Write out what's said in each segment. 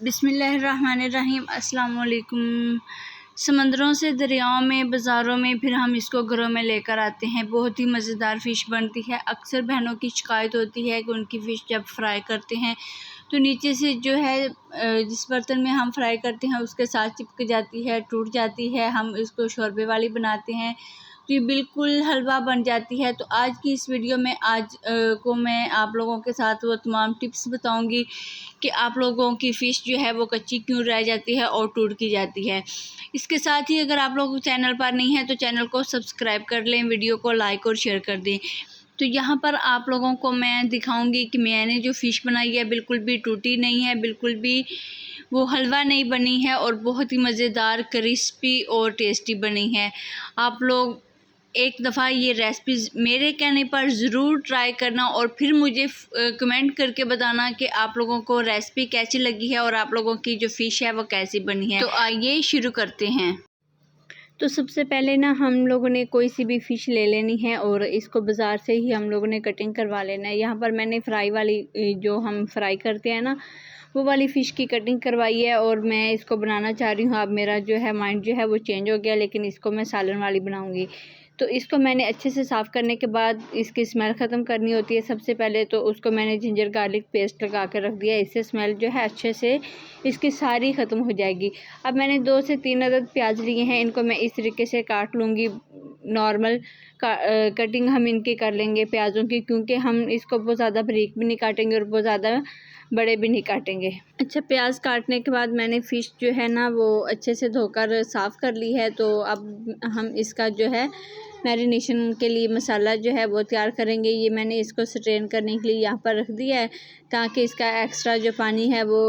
बिस्मिल्लाहिर्रहमानिर्रहीम। अस्सलाम वालेकुम। समंदरों से, दरियाओं में, बाज़ारों में, फिर हम इसको घरों में लेकर आते हैं। बहुत ही मज़ेदार फ़िश बनती है। अक्सर बहनों की शिकायत होती है कि उनकी फ़िश जब फ्राई करते हैं तो नीचे से जो है जिस बर्तन में हम फ्राई करते हैं उसके साथ चिपक जाती है, टूट जाती है। हम इसको शोरबे वाली बनाते हैं तो ये बिल्कुल हलवा बन जाती है। तो आज की इस वीडियो में को मैं आप लोगों के साथ वो तमाम टिप्स बताऊंगी कि आप लोगों की फ़िश जो है वो कच्ची क्यों रह जाती है और टूट की जाती है। इसके साथ ही अगर आप लोग चैनल पर नहीं हैं तो चैनल को सब्सक्राइब कर लें, वीडियो को लाइक और शेयर कर दें। तो यहाँ पर आप लोगों को मैं दिखाऊंगी कि मैंने जो फ़िश बनाई है बिल्कुल भी टूटी नहीं है, बिल्कुल भी वो हलवा नहीं बनी है और बहुत ही मज़ेदार, क्रिस्पी और टेस्टी बनी है। आप लोग एक दफ़ा ये रेसिपीज़ मेरे कहने पर ज़रूर ट्राई करना और फिर मुझे कमेंट करके बताना कि आप लोगों को रेसिपी कैसी लगी है और आप लोगों की जो फ़िश है वो कैसी बनी है। तो आइए शुरू करते हैं। तो सबसे पहले ना हम लोगों ने कोई सी भी फ़िश ले लेनी है और इसको बाज़ार से ही हम लोगों ने कटिंग करवा लेना है। यहाँ पर मैंने फ्राई वाली, जो हम फ्राई करते हैं ना, वो वाली फ़िश की कटिंग करवाई है और मैं इसको बनाना चाह रही हूँ। अब मेरा जो है माइंड जो है वो चेंज हो गया, लेकिन इसको मैं सालन वाली बनाऊँगी। तो इसको मैंने अच्छे से साफ़ करने के बाद इसकी स्मेल ख़त्म करनी होती है। सबसे पहले तो उसको मैंने जिंजर गार्लिक पेस्ट लगा कर रख दिया। इससे स्मेल जो है अच्छे से इसकी सारी ख़त्म हो जाएगी। अब मैंने 2 से 3 अदद प्याज लिए हैं, इनको मैं इस तरीके से काट लूँगी। नॉर्मल कटिंग हम इनकी कर लेंगे प्याज़ों की, क्योंकि हम इसको बहुत ज़्यादा बारीक भी नहीं काटेंगे और बहुत ज़्यादा बड़े भी नहीं काटेंगे। अच्छा, प्याज काटने के बाद मैंने फ़िश जो है ना वो अच्छे से धोकर साफ़ कर ली है। तो अब हम इसका जो है मैरिनेशन के लिए मसाला जो है वो तैयार करेंगे। ये मैंने इसको स्ट्रेन करने के लिए यहाँ पर रख दिया है ताकि इसका एक्स्ट्रा जो पानी है वो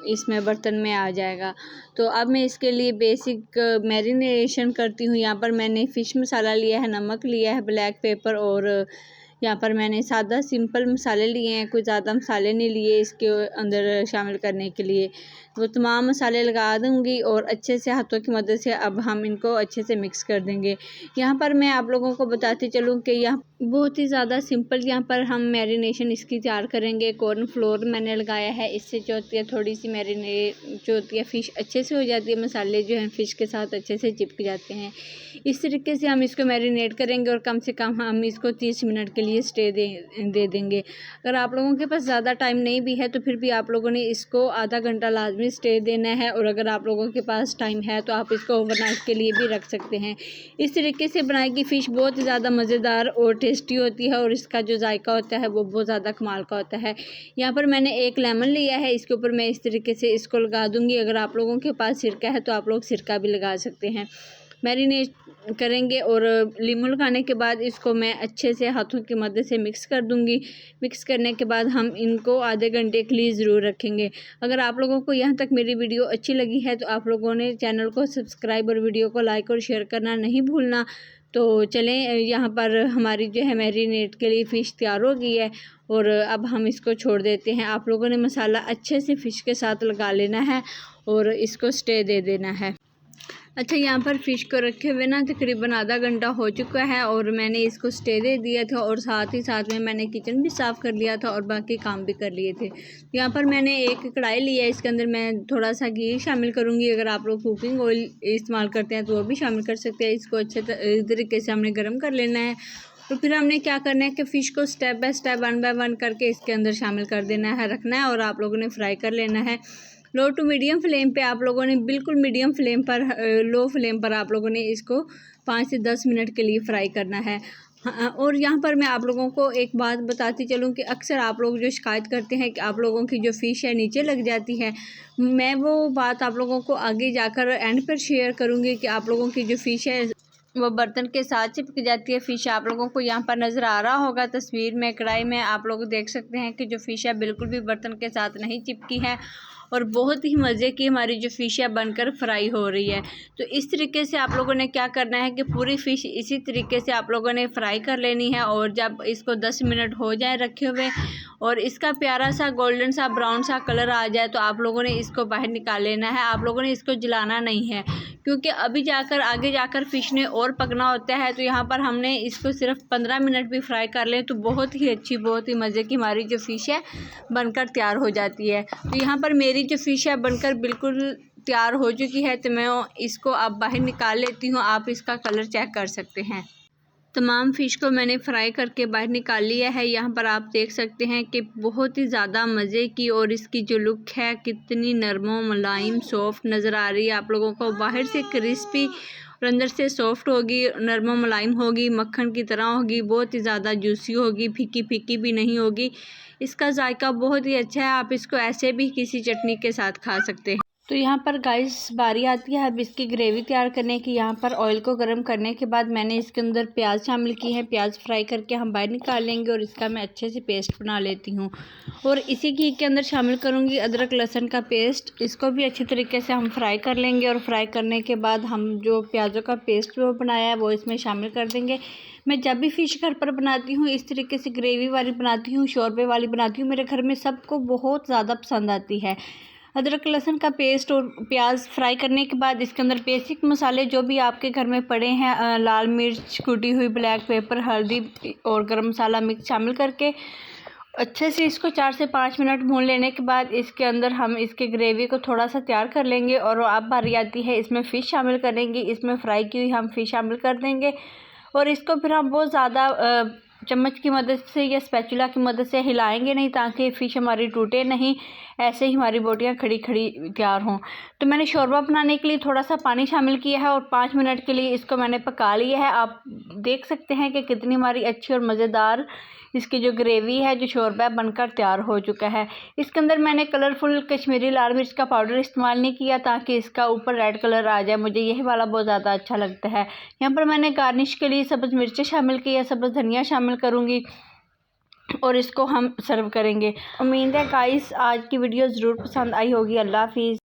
इसमें बर्तन में आ जाएगा। तो अब मैं इसके लिए बेसिक मैरिनेशन करती हूँ। यहाँ पर मैंने फ़िश मसाला लिया है, नमक लिया है, ब्लैक पेपर और यहाँ पर मैंने सादा सिंपल मसाले लिए हैं, कोई ज़्यादा मसाले नहीं लिए इसके अंदर शामिल करने के लिए। वो तमाम मसाले लगा दूँगी और अच्छे से हाथों की मदद से अब हम इनको अच्छे से मिक्स कर देंगे। यहाँ पर मैं आप लोगों को बताती चलूँ कि यहाँ बहुत ही ज़्यादा सिंपल यहाँ पर हम मैरिनेशन इसकी तैयार करेंगे। कॉर्न फ्लोर मैंने लगाया है, इससे जो होती है थोड़ी सी जो होती है फ़िश अच्छे से हो जाती है, मसाले जो हैं फ़िश के साथ अच्छे से चिपक जाते हैं। इस तरीके से हम इसको मैरिनेट करेंगे और कम से कम हम इसको 30 मिनट के लिए स्टे दे देंगे। अगर आप लोगों के पास ज़्यादा टाइम नहीं भी है तो फिर भी आप लोगों ने इसको आधा घंटा लाजमी स्टे देना है, और अगर आप लोगों के पास टाइम है तो आप इसको ओवरनाइट के लिए भी रख सकते हैं। इस तरीके से बनाई गई फ़िश बहुत ज़्यादा मज़ेदार और टेस्टी होती है और इसका जो जायका होता है वो बहुत ज़्यादा कमाल का होता है। यहाँ पर मैंने एक लेमन लिया है, इसके ऊपर मैं इस तरीके से इसको लगा दूँगी। अगर आप लोगों के पास सिरका है तो आप लोग सिरका भी लगा सकते हैं। मैरिनेट करेंगे और लीमू लगाने के बाद इसको मैं अच्छे से हाथों की मदद से मिक्स कर दूंगी। मिक्स करने के बाद हम इनको आधे घंटे के लिए ज़रूर रखेंगे। अगर आप लोगों को यहाँ तक मेरी वीडियो अच्छी लगी है तो आप लोगों ने चैनल को सब्सक्राइब और वीडियो को लाइक और शेयर करना नहीं भूलना। तो चलें, यहाँ पर हमारी जो है मैरिनेट के लिए फ़िश तैयार हो गई है और अब हम इसको छोड़ देते हैं। आप लोगों ने मसाला अच्छे से फ़िश के साथ लगा लेना है और इसको स्टे दे देना है। अच्छा, यहाँ पर फ़िश को रखे हुए ना तकरीबन आधा घंटा हो चुका है और मैंने इसको स्टे दे दिया था और साथ ही साथ में मैंने किचन भी साफ़ कर लिया था और बाकी काम भी कर लिए थे। यहाँ पर मैंने एक कढ़ाई लिया है, इसके अंदर मैं थोड़ा सा घी शामिल करूँगी। अगर आप लोग कुकिंग ऑयल इस्तेमाल करते हैं तो वो भी शामिल कर सकते हैं। इसको अच्छे तरीके से हमने गर्म कर लेना है और फिर हमने क्या करना है कि फ़िश को स्टेप बाय स्टेप 1 बाय 1 करके इसके अंदर शामिल कर देना है, रखना है और आप लोगों ने फ्राई कर लेना है। लो टू मीडियम फ्लेम पे आप लोगों ने, बिल्कुल मीडियम फ्लेम पर, लो फ्लेम पर आप लोगों ने इसको 5 से 10 मिनट के लिए फ्राई करना है। हाँ, और यहाँ पर मैं आप लोगों को एक बात बताती चलूँ कि अक्सर आप लोग जो शिकायत करते हैं कि आप लोगों की जो फ़िश है नीचे लग जाती है, मैं वो बात आप लोगों को आगे जाकर एंड पर शेयर करूँगी कि आप लोगों की जो फ़िश है वो बर्तन के साथ चिपक जाती है। फ़िश आप लोगों को यहाँ पर नज़र आ रहा होगा तस्वीर में, कढ़ाई में आप लोग देख सकते हैं कि जो फ़िश है बिल्कुल भी बर्तन के साथ नहीं चिपकी है और बहुत ही मज़े की हमारी जो फ़िश है बनकर फ्राई हो रही है। तो इस तरीके से आप लोगों ने क्या करना है कि पूरी फ़िश इसी तरीके से आप लोगों ने फ्राई कर लेनी है और जब इसको 10 मिनट हो जाए रखे हुए और इसका प्यारा सा गोल्डन सा ब्राउन सा कलर आ जाए तो आप लोगों ने इसको बाहर निकाल लेना है। आप लोगों ने इसको जलाना नहीं है, क्योंकि अभी जाकर आगे जाकर फ़िश ने और पकना होता है। तो यहाँ पर हमने इसको सिर्फ 15 मिनट भी फ्राई कर लें तो बहुत ही अच्छी, बहुत ही मज़े की हमारी जो फ़िश है बनकर तैयार हो जाती है। तो यहाँ पर मेरी जो फ़िश है बनकर बिल्कुल तैयार हो चुकी है। तो मैं इसको अब बाहर निकाल लेती हूँ। आप इसका कलर चेक कर सकते हैं। तमाम फ़िश को मैंने फ्राई करके बाहर निकाल लिया है। यहाँ पर आप देख सकते हैं कि बहुत ही ज़्यादा मज़े की और इसकी जो लुक है कितनी नरमो मुलायम सॉफ्ट नज़र आ रही है आप लोगों को। बाहर से क्रिस्पी और अंदर से सॉफ्ट होगी, नरमो मुलायम होगी, मक्खन की तरह होगी, बहुत ही ज़्यादा जूसी होगी, फीकी फीकी भी नहीं होगी। इसका जायका बहुत ही अच्छा है। आप इसको ऐसे भी किसी चटनी के साथ खा सकते हैं। तो यहाँ पर गाइस बारी आती है अब इसकी ग्रेवी तैयार करने की। यहाँ पर ऑयल को गर्म करने के बाद मैंने इसके अंदर प्याज शामिल की है। प्याज फ्राई करके हम बाहर निकाल लेंगे और इसका मैं अच्छे से पेस्ट बना लेती हूँ। और इसी घी के अंदर शामिल करूँगी अदरक लहसुन का पेस्ट। इसको भी अच्छी तरीके से हम फ्राई कर लेंगे और फ्राई करने के बाद हम जो प्याज़ों का पेस्ट वो बनाया है वो इसमें शामिल कर देंगे। मैं जब भी फ़िश घर पर बनाती हूँ इस तरीके से ग्रेवी वाली बनाती हूँ, शोरबे वाली बनाती हूँ। मेरे घर में सबको बहुत ज़्यादा पसंद आती है। अदरक लहसुन का पेस्ट और प्याज फ्राई करने के बाद इसके अंदर बेसिक मसाले जो भी आपके घर में पड़े हैं, लाल मिर्च कुटी हुई, ब्लैक पेपर, हल्दी और गरम मसाला मिक्स शामिल करके अच्छे से इसको 4 से 5 मिनट भून लेने के बाद इसके अंदर हम इसके ग्रेवी को थोड़ा सा तैयार कर लेंगे। और अब बारी आती है इसमें फ़िश शामिल करेंगे। इसमें फ्राई की हुई हम फ़िश शामिल कर देंगे और इसको फिर हम बहुत ज़्यादा चम्मच की मदद से या स्पैचुला की मदद से हिलाएंगे नहीं ताकि फ़िश हमारी टूटे नहीं, ऐसे ही हमारी बोटियाँ खड़ी खड़ी तैयार हों। तो मैंने शोरबा बनाने के लिए थोड़ा सा पानी शामिल किया है और 5 मिनट के लिए इसको मैंने पका लिया है। आप देख सकते हैं कि कितनी हमारी अच्छी और मज़ेदार इसकी जो ग्रेवी है, जो शोरबा बनकर तैयार हो चुका है। इसके अंदर मैंने कलरफुल कश्मीरी लाल मिर्च का पाउडर इस्तेमाल नहीं किया ताकि इसका ऊपर रेड कलर आ जाए, मुझे यही वाला बहुत ज़्यादा अच्छा लगता है। यहाँ पर मैंने गार्निश के लिए सब्ज़ मिर्चें शामिल की है, सब्ज़ धनिया शामिल करूँगी और इसको हम सर्व करेंगे। उम्मीद है गाइस आज की वीडियो ज़रूर पसंद आई होगी। अल्लाह हाफिज़।